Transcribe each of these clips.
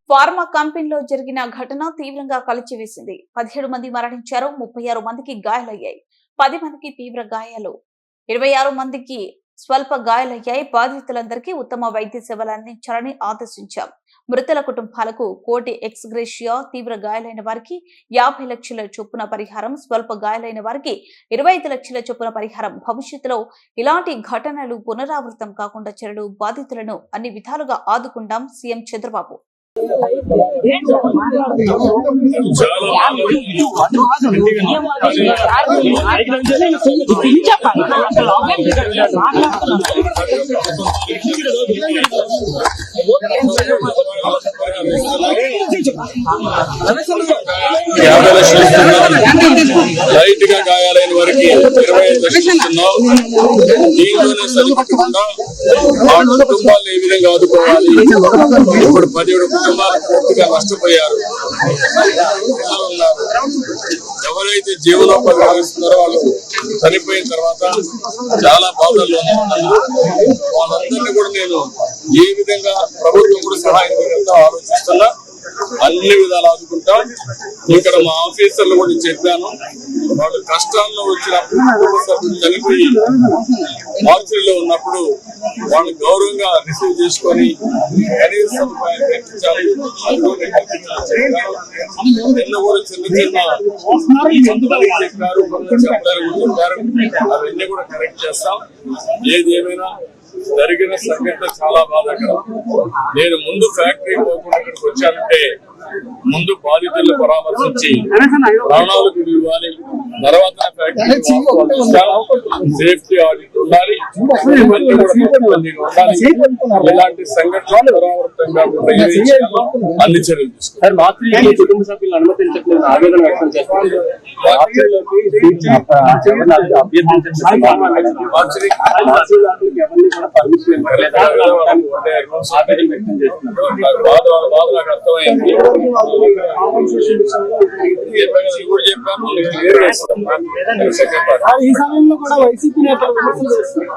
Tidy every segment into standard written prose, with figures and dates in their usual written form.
Pharma కంపెనీలో జరిగిన ఘటన తీవ్రంగా కలిచివేసింది. 17 మంది మరణించారు, 36 మందికి గాయాలయ్యాయి. 10 మందికి తీవ్ర గాయాలు, 26 మందికి స్వల్ప గాయాలయ్యాయి. బాధితులందరికీ ఉత్తమ వైద్య సేవలు అందించాలని ఆదేశించాం. మృతుల కుటుంబాలకు కోటి ఎక్స్ గ్రేషియా, తీవ్ర గాయాలైన వారికి 50 లక్షల చొప్పున పరిహారం, స్వల్ప గాయాలైన వారికి 25 లక్షల చొప్పున పరిహారం. భవిష్యత్తులో ఇలాంటి ఘటనలు పునరావృతం కాకుండా చర్యలు, బాధితులను అన్ని విధాలుగా ఆదుకుంటాం సీఎం చంద్రబాబు. లైట్ గా గాయాలైన వారికి 25 లక్షలు ఇస్తున్నాం. దీనిలోనే సరిపెట్టకుండా ఆ కుటుంబాలను ఏ విధంగా ఆదుకోవాలి. ఇప్పుడు 17 కుటుంబాలు పూర్తిగా నష్టపోయారు. ఎవరైతే జీవనోపాధి కలిగిస్తున్నారో వాళ్ళు చనిపోయిన తర్వాత చాలా బాధల్లో ఉన్నారు. వాళ్ళందరినీ కూడా నేను ఏ విధంగా ప్రభుత్వం కూడా సహాయం చేయగలతో ఆలోచిస్తున్నా. అన్ని విధాలు ఆదుకుంటాం. ఇక్కడ మా ఆఫీసర్లు కూడా చెప్పాను, వాళ్ళు కష్టాల్లో వచ్చినప్పుడు చనిపోయి మార్చిలో ఉన్నప్పుడు వాళ్ళు గౌరవంగా రిసీవ్ చేసుకొని కనీస సదుపాయం కల్పించాలి. నిన్న కూడా చిన్న చెప్పారు, అవన్నీ కూడా కరెక్ట్ చేస్తాం. ఏది ఏమైనా జరిగిన సంఘటన చాలా బాధాకరం. నేను ముందు ఫ్యాక్టరీ పోకుండా ఇక్కడికి వచ్చానంటే ముందు బాధితులను పరామర్శించి ప్రాణాలకు ఇవ్వాలి, తర్వాత సేఫ్టీ ఆడిట్ ఉండాలి. ఇలాంటి సంఘటనలు పునరావృతం కాకుండా అన్ని చర్యలు తీసుకుంటారు. కుటుంబ సభ్యులను అనుమతించట్లేదు ఆవేదన వ్యక్తం చేస్తారు. నాకు అర్థమైంది. ఈ సమయంలో కూడా వైసీపీ నేతలు విమర్శలు చేస్తారు.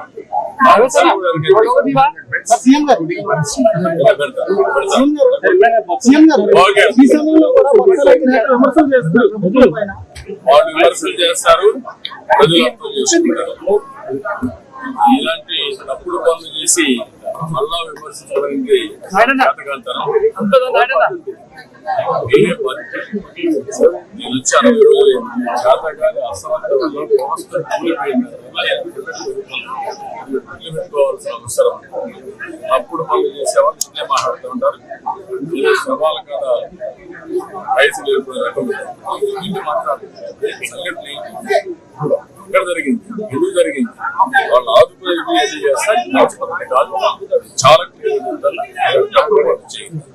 వాళ్ళు విమర్శలు చేస్తారు, ప్రజలు అర్థం చేసుకుంటారు. ఇలాంటి తప్పుడు పనులు చేసి మళ్ళా విమర్శించడానికి నేను వచ్చి 60 రోజులు చేతగానే అసమర్థంలో పెట్టుకోవాల్సిన అవసరం. అప్పుడు పనులు చేసేవాళ్ళు చిన్న మాట్లాడుతూ ఉంటారు. సవాలు కదా వయసు లేకపోయిన రకం మాట్లాడుతుంది. సంఘటన ఎక్కడ జరిగింది, ఎందుకు జరిగింది,